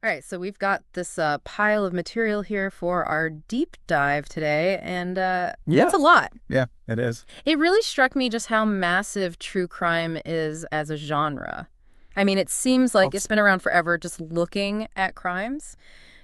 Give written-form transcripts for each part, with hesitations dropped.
All right, so we've got this pile of material here for our deep dive today, and Yeah. that's a lot. Yeah, it is. It really struck me just how massive true crime is as a genre. I mean, it seems Oh, like it's been around forever just looking at crimes.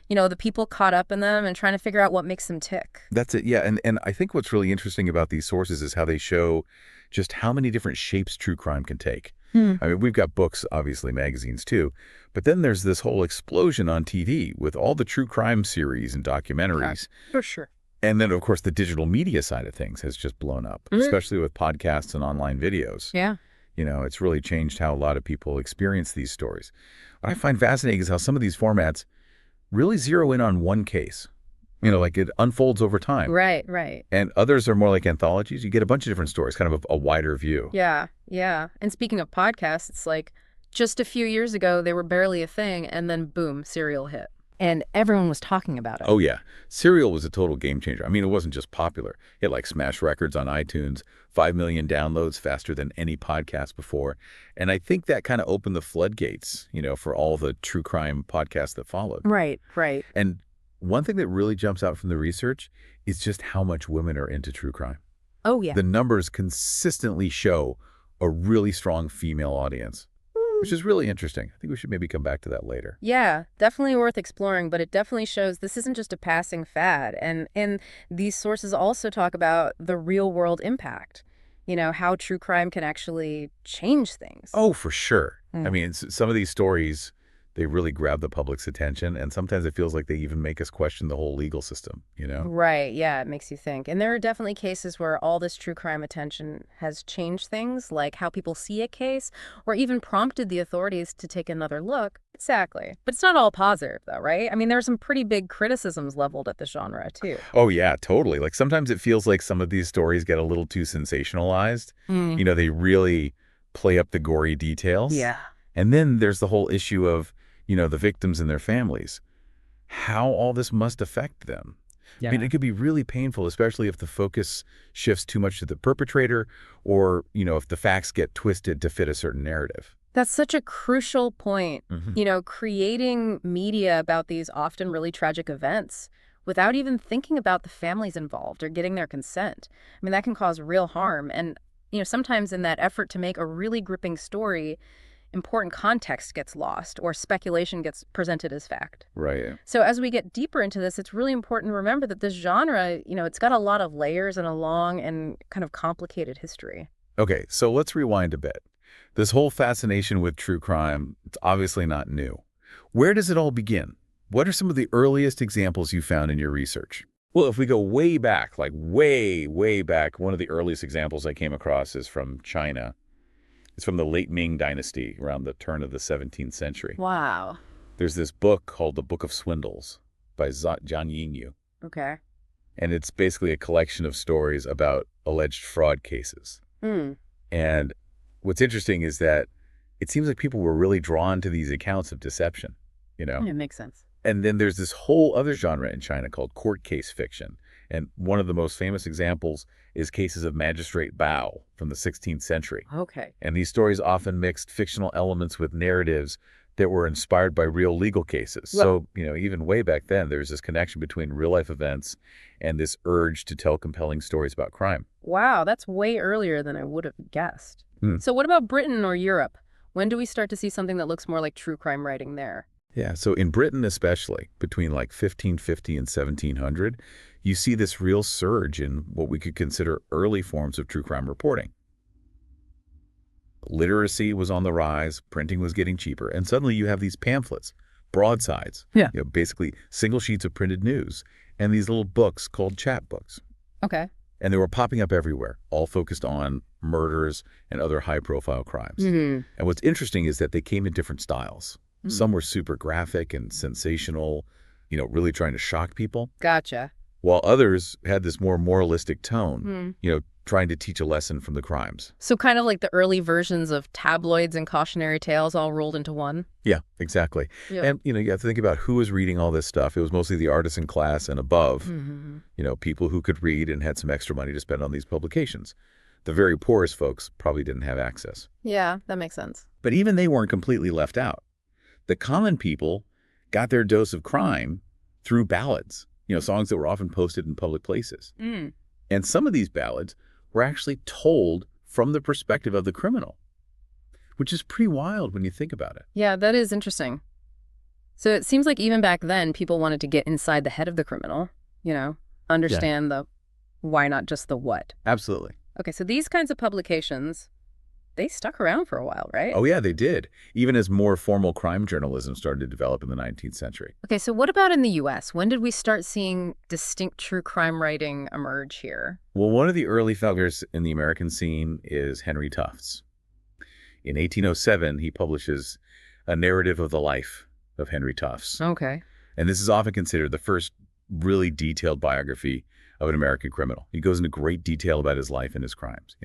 The people caught up in them and trying to figure out what makes them tick. that's it. Yeah, and I think what's really interesting about these sources is how they show just how many different shapes true crime can take. Hmm. I mean, we've got books, obviously, magazines too, but then there's this whole explosion on TV with all the true crime series and Yeah, documentaries. for sure. And then, of course, the digital media side of things has just blown up, Mhm. especially with podcasts and online videos. Yeah. It's really changed how a lot of people experience these stories. What I find fascinating is how some of these formats really zero in on one case. Like it unfolds over time. Right, right. And others are more like anthologies. You get a bunch of different stories, kind of a wider view. Yeah, yeah. And speaking of podcasts, it's like just a few years ago, they were barely a thing, and then boom, Serial hit. And everyone was talking about it. Oh, yeah. Serial was a total game changer. I mean, it wasn't just popular. It like smashed records on iTunes, 5 million downloads faster than any podcast before. And I think that kind of opened the floodgates, for all the true crime podcasts that followed. Right, right. And one thing that really jumps out from the research is just how much women are into true crime. Oh, yeah. The numbers consistently show a really strong female audience, which is really interesting. I think we should maybe come back to that later. Yeah, definitely worth exploring, but it definitely shows this isn't just a passing fad. And these sources also talk about the real world impact, how true crime can actually change things. Oh, for sure. I Mm. mean, some of these stories, they really grab the public's attention, and sometimes it feels like they even make us question the whole legal system. Right, yeah, it makes you think. And there are definitely cases where all this true crime attention has changed things, like how people see a case, or even prompted the authorities to take another look. Exactly. But it's not all positive, though, right? I mean, there are some pretty big criticisms leveled at the genre, too. Oh, yeah, totally. Like sometimes it feels like some of these stories get a little too sensationalized. Mm. They really play up the gory details. Yeah. And then there's the whole issue of, the victims and their families, how all this must affect them. I mean, it could be really painful, especially if the focus shifts too much to the perpetrator or, if the facts get twisted to fit a certain narrative. That's such a crucial point. Hmm. Creating media about these often really tragic events without even thinking about the families involved or getting their consent. I mean, that can cause real harm. And, sometimes in that effort to make a really gripping story, important context gets lost or speculation gets presented as fact. Right. So as we get deeper into this, it's really important to remember that this genre, it's got a lot of layers and a long and kind of complicated history. Okay, so let's rewind a bit. This whole fascination with true crime, it's obviously not new. Where does it all begin? What are some of the earliest examples you found in your research? Well, if we go way back, like way, way back, one of the earliest examples I came across is from China. It's from the late Ming Dynasty, around the turn of the 17th century. Wow. There's this book called The Book of Swindles by Zhang Yingyu, Okay. and it's basically a collection of stories about alleged fraud cases. Hmm. And what's interesting is that it seems like people were really drawn to these accounts of deception. It makes sense. And then there's this whole other genre in China called court case fiction. And one of the most famous examples is cases of Magistrate Bao from the 16th century. Okay. And these stories often mixed fictional elements with narratives that were inspired by real legal cases. Well- So, even way back then, there's this connection between real-life events and this urge to tell compelling stories about crime. Wow, that's way earlier than I would have guessed. Hmm. So what about Britain or Europe? When do we start to see something that looks more like true crime writing there? Yeah, so in Britain especially, between like 1550 and 1700, you see this real surge in what we could consider early forms of true crime reporting. Literacy was on the rise, printing was getting cheaper, and suddenly you have these pamphlets, broadsides, Yeah. Basically single sheets of printed news, and these little books called chapbooks. Okay. And they were popping up everywhere, all focused on murders and other high-profile crimes. Mm-hmm. And what's interesting is that they came in different styles. Some were super graphic and sensational, really trying to shock people, Gotcha. while others had this more moralistic tone, Hmm. trying to teach a lesson from the crimes. So kind of like the early versions of tabloids and cautionary tales all rolled into one? Yeah, exactly. Yeah. And, you have to think about who was reading all this stuff. It was mostly the artisan class and above, Mm-hmm. people who could read and had some extra money to spend on these publications. The very poorest folks probably didn't have access. Yeah, that makes sense. But even they weren't completely left out. The common people got their dose of crime through ballads, songs that were often posted in public places. Mm. And some of these ballads were actually told from the perspective of the criminal, which is pretty wild when you think about it. Yeah, that is interesting. So it seems like even back then, people wanted to get inside the head of the criminal, understand the why, not just the what. Absolutely. Okay, so these kinds of publications, they stuck around for a while, right? Oh, yeah, they did, even as more formal crime journalism started to develop in the 19th century. Okay, so what about in the U.S.? When did we start seeing distinct true crime writing emerge here? Well, one of the early figures in the American scene is Henry Tufts. In 1807, he publishes a narrative of the life of Henry Tufts. Okay. And this is often considered the first really detailed biography of an American criminal. He goes into great detail about his life and his crimes.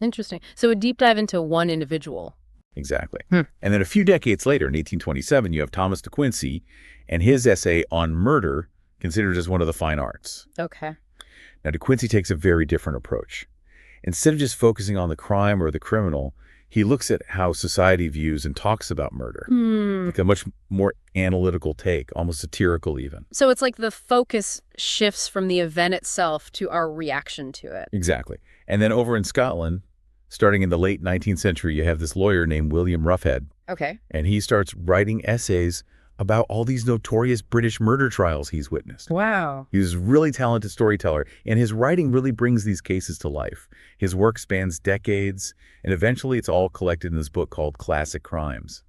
Interesting. So a deep dive into one individual. Exactly. And then a few decades later, in 1827, you have Thomas de Quincey and his essay on murder, considered as one of the fine arts. Okay. Now, de Quincey takes a very different approach. Instead of just focusing on the crime or the criminal, he looks at how society views and talks about murder. Like a much more analytical take, almost satirical even. So it's like the focus shifts from the event itself to our reaction to it. Exactly. And then over in Scotland, starting in the late 19th century, you have this lawyer named William Roughhead. Okay. And he starts writing essays about all these notorious British murder trials he's witnessed. Wow. He's a really talented storyteller, and his writing really brings these cases to life. His work spans decades, and eventually it's all collected in this book called Classic Crimes.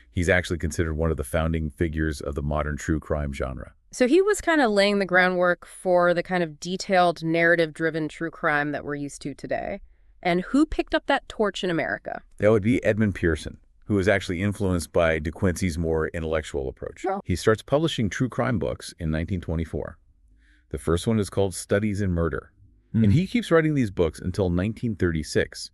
He's actually considered one of the founding figures of the modern true crime genre. So he was kind of laying the groundwork for the kind of detailed, narrative-driven true crime that we're used to today. And who picked up that torch in America? That would be Edmund Pearson, who was actually influenced by de Quincey's more intellectual approach. Oh. He starts publishing true crime books in 1924. The first one is called Studies in Murder. And he keeps writing these books until 1936.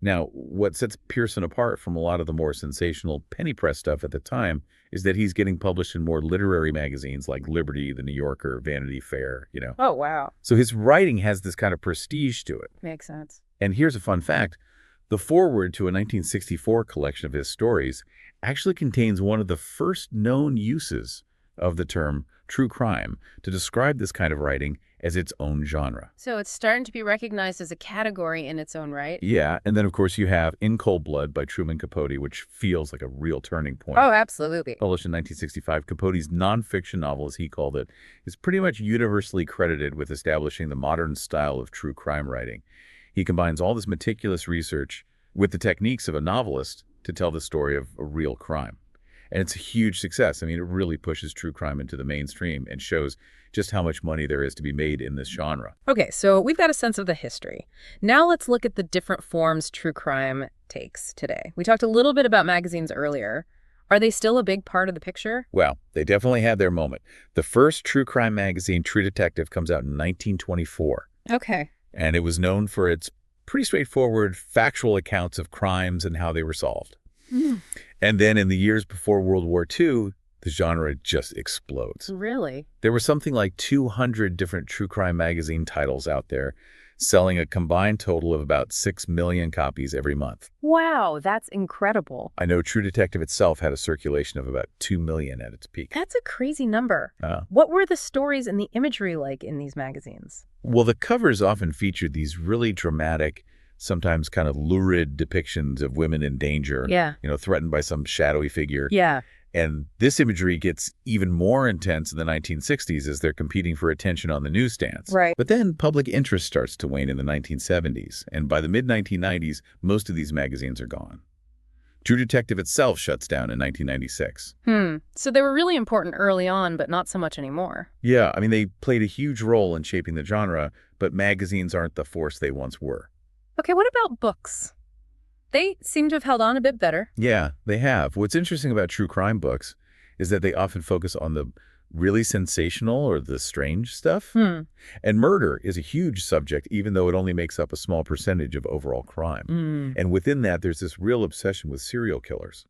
Now, what sets Pearson apart from a lot of the more sensational penny press stuff at the time is that he's getting published in more literary magazines like Liberty, The New Yorker, Vanity Fair, Oh, wow. So his writing has this kind of prestige to it. Makes sense. And here's a fun fact. The foreword to a 1964 collection of his stories actually contains one of the first known uses of the term true crime to describe this kind of writing as its own genre. So it's starting to be recognized as a category in its own right? Yeah, and then of course you have In Cold Blood by Truman Capote, which feels like a real turning point. Oh, absolutely. Published in 1965, Capote's nonfiction novel, as he called it, is pretty much universally credited with establishing the modern style of true crime writing. He combines all this meticulous research with the techniques of a novelist to tell the story of a real crime. And it's a huge success. I mean, it really pushes true crime into the mainstream and shows just how much money there is to be made in this genre. Okay, so we've got a sense of the history. Now let's look at the different forms true crime takes today. We talked a little bit about magazines earlier. Are they still a big part of the picture? Well, they definitely had their moment. The first true crime magazine, True Detective, comes out in 1924. Okay. And it was known for its pretty straightforward, factual accounts of crimes and how they were solved. And then in the years before World War II, the genre just explodes. Really? There were something like 200 different true crime magazine titles out there, selling a combined total of about 6 million copies every month. Wow, that's incredible. I know True Detective itself had a circulation of about 2 million at its peak. That's a crazy number. What were the stories and the imagery like in these magazines? Well, the covers often featured these really dramatic, sometimes kind of lurid depictions of women in danger, Yeah. Threatened by some shadowy figure. Yeah. And this imagery gets even more intense in the 1960s as they're competing for attention on the newsstands. Right. But then public interest starts to wane in the 1970s. And by the mid-1990s, most of these magazines are gone. True Detective itself shuts down in 1996. So they were really important early on, but not so much anymore. Yeah, I mean, they played a huge role in shaping the genre, but magazines aren't the force they once were. Okay, what about books? They seem to have held on a bit better. Yeah, they have. What's interesting about true crime books is that they often focus on the really sensational or the strange stuff. And murder is a huge subject, even though it only makes up a small percentage of overall crime. And within that, there's this real obsession with serial killers.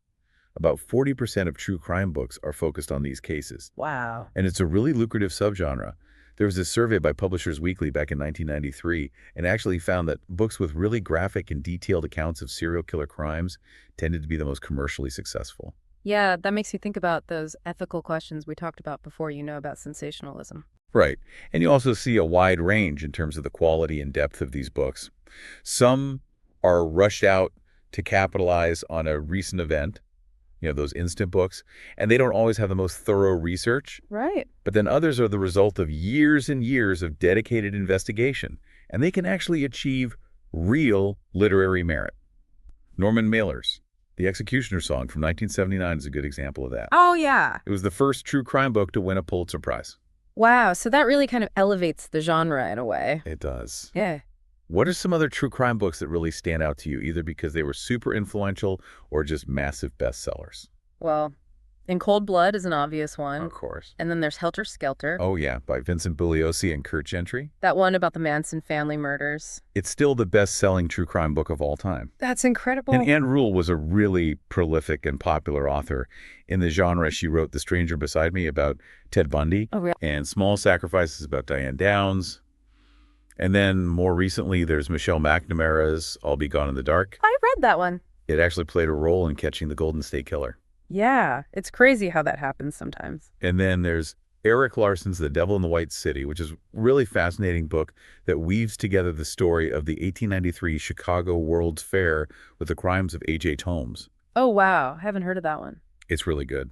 About 40% of true crime books are focused on these cases. Wow. And it's a really lucrative subgenre. There was a survey by Publishers Weekly back in 1993 and actually found that books with really graphic and detailed accounts of serial killer crimes tended to be the most commercially successful. Yeah, that makes you think about those ethical questions we talked about before, about sensationalism. Right. And you also see a wide range in terms of the quality and depth of these books. Some are rushed out to capitalize on a recent event, those instant books, and they don't always have the most thorough research. Right. But then others are the result of years and years of dedicated investigation, and they can actually achieve real literary merit. Norman Mailer's The Executioner Song from 1979 is a good example of that. Oh, yeah. It was the first true crime book to win a Pulitzer Prize. Wow, so that really kind of elevates the genre in a way. It does. Yeah. What are some other true crime books that really stand out to you, either because they were super influential or just massive bestsellers? Well, In Cold Blood is an obvious one. Of course. And then there's Helter Skelter. Oh, yeah, by Vincent Bugliosi and Kurt Gentry. That one about the Manson family murders. It's still the best-selling true crime book of all time. That's incredible. And Anne Rule was a really prolific and popular author. In the genre, she wrote The Stranger Beside Me about Ted Bundy, Oh, really? and Small Sacrifices about Diane Downs. And then more recently, there's Michelle McNamara's I'll Be Gone in the Dark. I read that one. It actually played a role in catching the Golden State Killer. Yeah, it's crazy how that happens sometimes. And then there's Eric Larson's The Devil in the White City, which is a really fascinating book that weaves together the story of the 1893 Chicago World's Fair with the crimes of H.H. Holmes. Oh, wow. I haven't heard of that one. It's really good.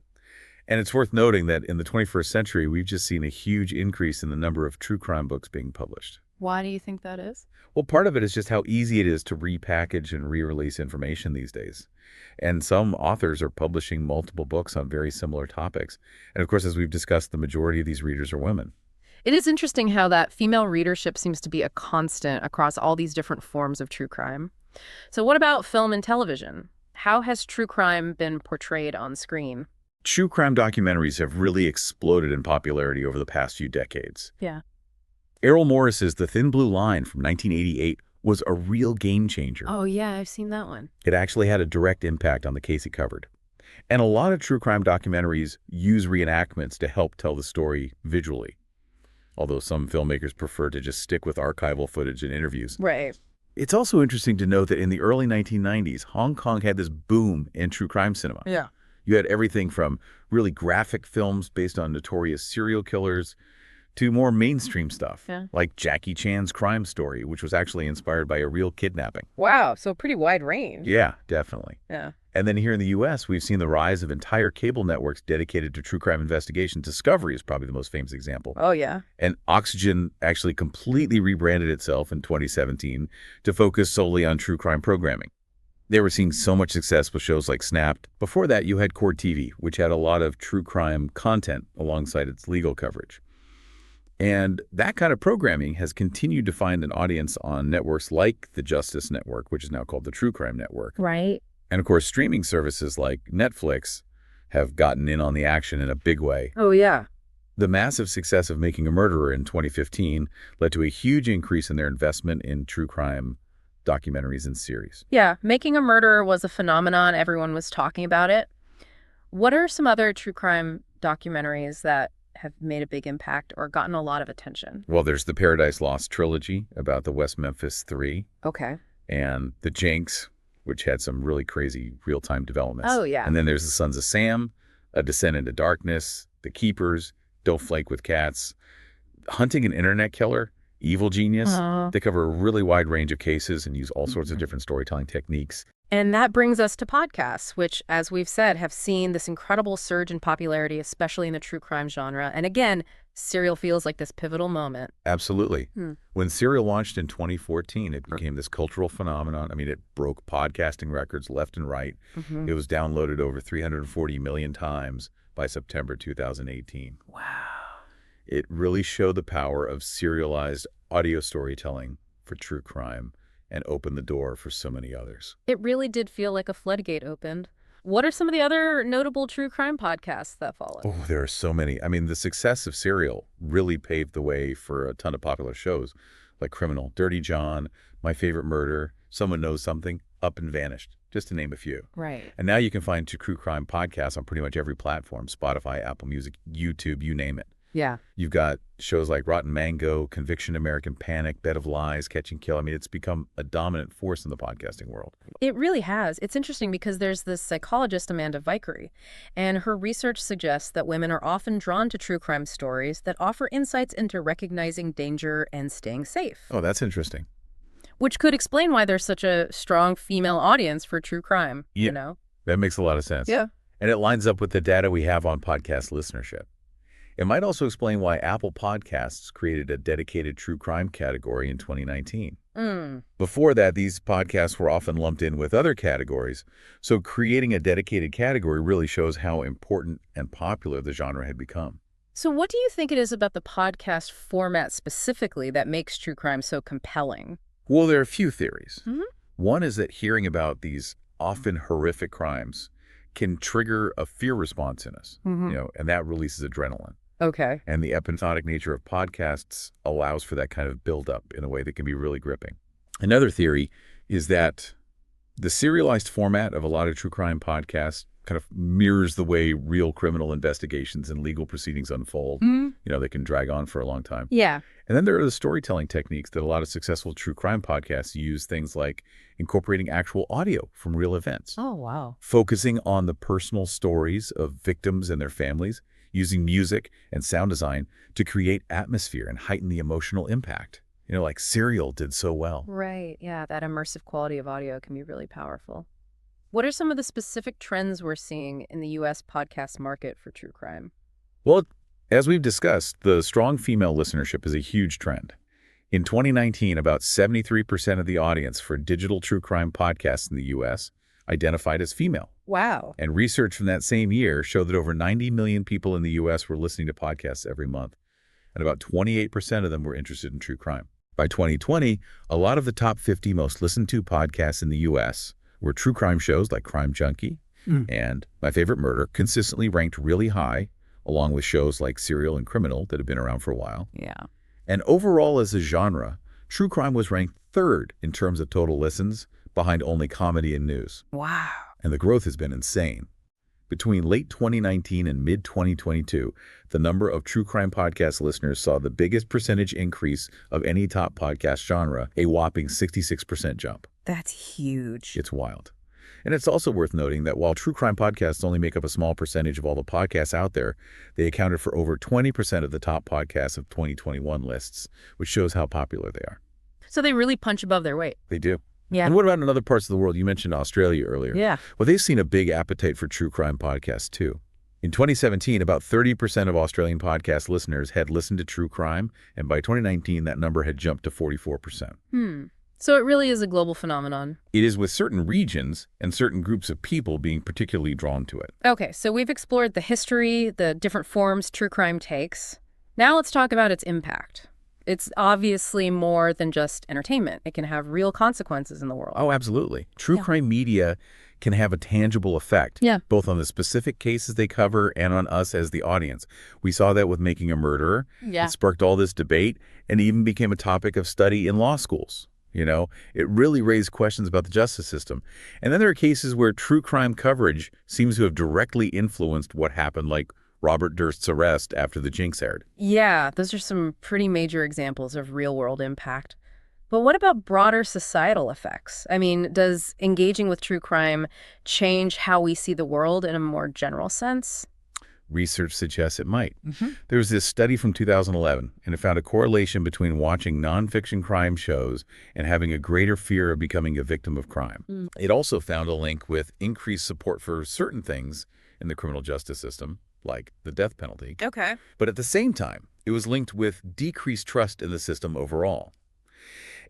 And it's worth noting that in the 21st century, we've just seen a huge increase in the number of true crime books being published. Why do you think that is? Well, part of it is just how easy it is to repackage and re-release information these days. And some authors are publishing multiple books on very similar topics. And of course, as we've discussed, the majority of these readers are women. It is interesting how that female readership seems to be a constant across all these different forms of true crime. So what about film and television? How has true crime been portrayed on screen? True crime documentaries have really exploded in popularity over the past few decades. Yeah. Errol Morris's The Thin Blue Line from 1988 was a real game changer. Oh, yeah, I've seen that one. It actually had a direct impact on the case it covered. And a lot of true crime documentaries use reenactments to help tell the story visually, although some filmmakers prefer to just stick with archival footage and interviews. Right. It's also interesting to note that in the early 1990s, Hong Kong had this boom in true crime cinema. Yeah. You had everything from really graphic films based on notorious serial killers to more mainstream stuff, like Jackie Chan's Crime Story, which was actually inspired by a real kidnapping. Wow, so pretty wide range. Yeah, definitely. Yeah. And then here in the U.S., we've seen the rise of entire cable networks dedicated to true crime investigation. Discovery is probably the most famous example. Oh, yeah. And Oxygen actually completely rebranded itself in 2017 to focus solely on true crime programming. They were seeing so much success with shows like Snapped. Before that, you had Court TV, which had a lot of true crime content alongside its legal coverage. And that kind of programming has continued to find an audience on networks like the Justice Network, which is now called the True Crime Network. Right. And of course, streaming services like Netflix have gotten in on the action in a big way. Oh, yeah. The massive success of Making a Murderer in 2015 led to a huge increase in their investment in true crime documentaries and series. Yeah, Making a Murderer was a phenomenon. Everyone was talking about it. What are some other true crime documentaries that have made a big impact or gotten a lot of attention? Well, there's the Paradise Lost trilogy about the West Memphis Three. Okay. And the Jinx, which had some really crazy real-time developments. Oh, yeah. And then there's the Sons of Sam, A Descent into Darkness, The Keepers, Don't Flake with Cats, Hunting an Internet Killer, Evil Genius. They cover a really wide range of cases and use all sorts of different storytelling techniques. And that brings us to podcasts, which, as we've said, have seen this incredible surge in popularity, especially in the true crime genre. And again, Serial feels like this pivotal moment. Absolutely. When Serial launched in 2014, it became this cultural phenomenon. I mean, it broke podcasting records left and right. It was downloaded over 340 million times by September 2018. Wow. It really showed the power of serialized audio storytelling for true crime and opened the door for so many others. It really did feel like a floodgate opened. What are some of the other notable true crime podcasts that followed? Oh, there are so many. I mean, the success of Serial really paved the way for a ton of popular shows like Criminal, Dirty John, My Favorite Murder, Someone Knows Something, Up and Vanished, just to name a few. Right. And now you can find true crime podcasts on pretty much every platform, Spotify, Apple Music, YouTube, you name it. Yeah. You've got shows like Rotten Mango, Conviction, American Panic, Bed of Lies, Catch and Kill. I mean, it's become a dominant force in the podcasting world. It really has. It's interesting because there's this psychologist, Amanda Vickery, and her research suggests that women are often drawn to true crime stories that offer insights into recognizing danger and staying safe, Oh, that's interesting. which could explain why there's such a strong female audience for true crime, Yeah, you know? that makes a lot of sense. Yeah. And it lines up with the data we have on podcast listenership. It might also explain why Apple Podcasts created a dedicated true crime category in 2019. Mm. Before that, these podcasts were often lumped in with other categories, so creating a dedicated category really shows how important and popular the genre had become. So what do you think it is about the podcast format specifically that makes true crime so compelling? Well, there are a few theories. Mhm. One is that hearing about these often horrific crimes can trigger a fear response in us, and that releases adrenaline. Okay. And the episodic nature of podcasts allows for that kind of buildup in a way that can be really gripping. Another theory is that the serialized format of a lot of true crime podcasts kind of mirrors the way real criminal investigations and legal proceedings unfold. They can drag on for a long time. Yeah. And then there are the storytelling techniques that a lot of successful true crime podcasts use, things like incorporating actual audio from real events, Oh, wow. focusing on the personal stories of victims and their families, using music and sound design to create atmosphere and heighten the emotional impact. Like Serial did so well. Right. Yeah, that immersive quality of audio can be really powerful. What are some of the specific trends we're seeing in the U.S. podcast market for true crime? Well, as we've discussed, the strong female listenership is a huge trend. In 2019, about 73% of the audience for digital true crime podcasts in the U.S. identified as female. Wow. And research from that same year showed that over 90 million people in the U.S. were listening to podcasts every month, and about 28% of them were interested in true crime. By 2020, a lot of the top 50 most listened to podcasts in the U.S. were true crime shows like Crime Junkie and My Favorite Murder, consistently ranked really high, along with shows like Serial and Criminal that have been around for a while. Yeah. And overall as a genre, true crime was ranked third in terms of total listens, behind only comedy and news. Wow. And the growth has been insane. Between late 2019 and mid-2022, the number of true crime podcast listeners saw the biggest percentage increase of any top podcast genre, a whopping 66% jump. That's huge. It's wild. And it's also worth noting that while true crime podcasts only make up a small percentage of all the podcasts out there, they accounted for over 20% of the top podcasts of 2021 lists, which shows how popular they are. So they really punch above their weight. They do. Yeah. And what about in other parts of the world? You mentioned Australia earlier. Yeah. Well, they've seen a big appetite for true crime podcasts, too. In 2017, about 30% of Australian podcast listeners had listened to true crime, and by 2019, that number had jumped to 44%. So it really is a global phenomenon. It is, with certain regions and certain groups of people being particularly drawn to it. Okay, so we've explored the history, the different forms true crime takes. Now let's talk about its impact. It's obviously more than just entertainment. It can have real consequences in the world. Oh, absolutely. True crime media can have a tangible effect, both on the specific cases they cover and on us as the audience. We saw that with Making a Murderer. Yeah. It sparked all this debate and even became a topic of study in law schools. It really raised questions about the justice system. And then there are cases where true crime coverage seems to have directly influenced what happened, like Robert Durst's arrest after The Jinx aired. Yeah, those are some pretty major examples of real-world impact. But what about broader societal effects? I mean, does engaging with true crime change how we see the world in a more general sense? Research suggests it might. There was this study from 2011, and it found a correlation between watching nonfiction crime shows and having a greater fear of becoming a victim of crime. It also found a link with increased support for certain things in the criminal justice system, like the death penalty. Okay. But at the same time, it was linked with decreased trust in the system overall.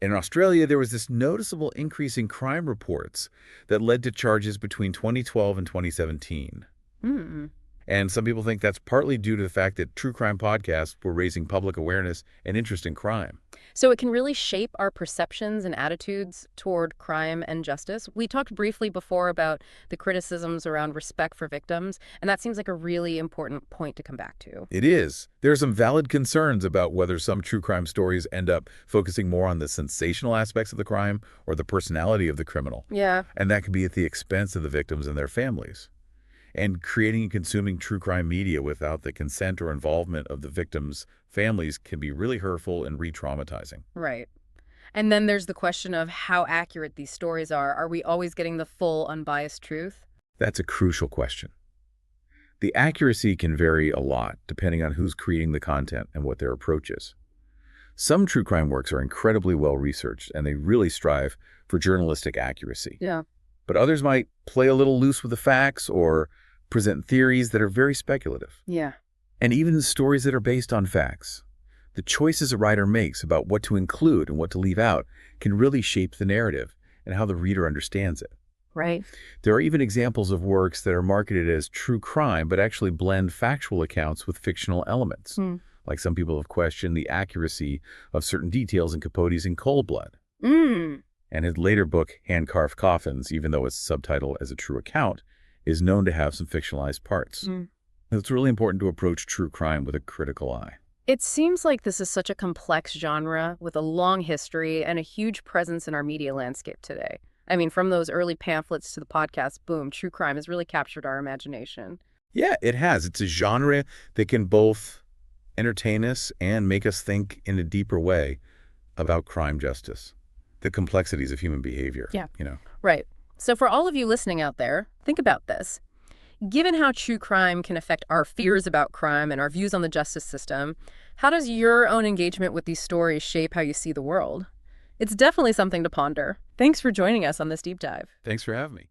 In Australia, there was this noticeable increase in crime reports that led to charges between 2012 and 2017. And some people think that's partly due to the fact that true crime podcasts were raising public awareness and interest in crime. So it can really shape our perceptions and attitudes toward crime and justice. We talked briefly before about the criticisms around respect for victims, and that seems like a really important point to come back to. It is. There are some valid concerns about whether some true crime stories end up focusing more on the sensational aspects of the crime or the personality of the criminal. Yeah. And that could be at the expense of the victims and their families. And creating and consuming true crime media without the consent or involvement of the victims' families can be really hurtful and re-traumatizing. Right. And then there's the question of how accurate these stories are. Are we always getting the full, unbiased truth? That's a crucial question. The accuracy can vary a lot depending on who's creating the content and what their approach is. Some true crime works are incredibly well researched and they really strive for journalistic accuracy. Yeah. But others might play a little loose with the facts or present theories that are very speculative. Yeah. And even the stories that are based on facts, the choices a writer makes about what to include and what to leave out can really shape the narrative and how the reader understands it. Right. There are even examples of works that are marketed as true crime but actually blend factual accounts with fictional elements. Hmm. Like some people have questioned the accuracy of certain details in Capote's In Cold Blood. Mm. And his later book, Hand-Carved Coffins, even though it's subtitled as a true account, is known to have some fictionalized parts. Mm. It's really important to approach true crime with a critical eye. It seems like this is such a complex genre with a long history and a huge presence in our media landscape today. I mean, from those early pamphlets to the podcast, boom, true crime has really captured our imagination. Yeah, it has. It's a genre that can both entertain us and make us think in a deeper way about crime justice, the complexities of human behavior. Yeah. You know. Right. So for all of you listening out there, think about this. Given how true crime can affect our fears about crime and our views on the justice system, how does your own engagement with these stories shape how you see the world? It's definitely something to ponder. Thanks for joining us on this deep dive. Thanks for having me.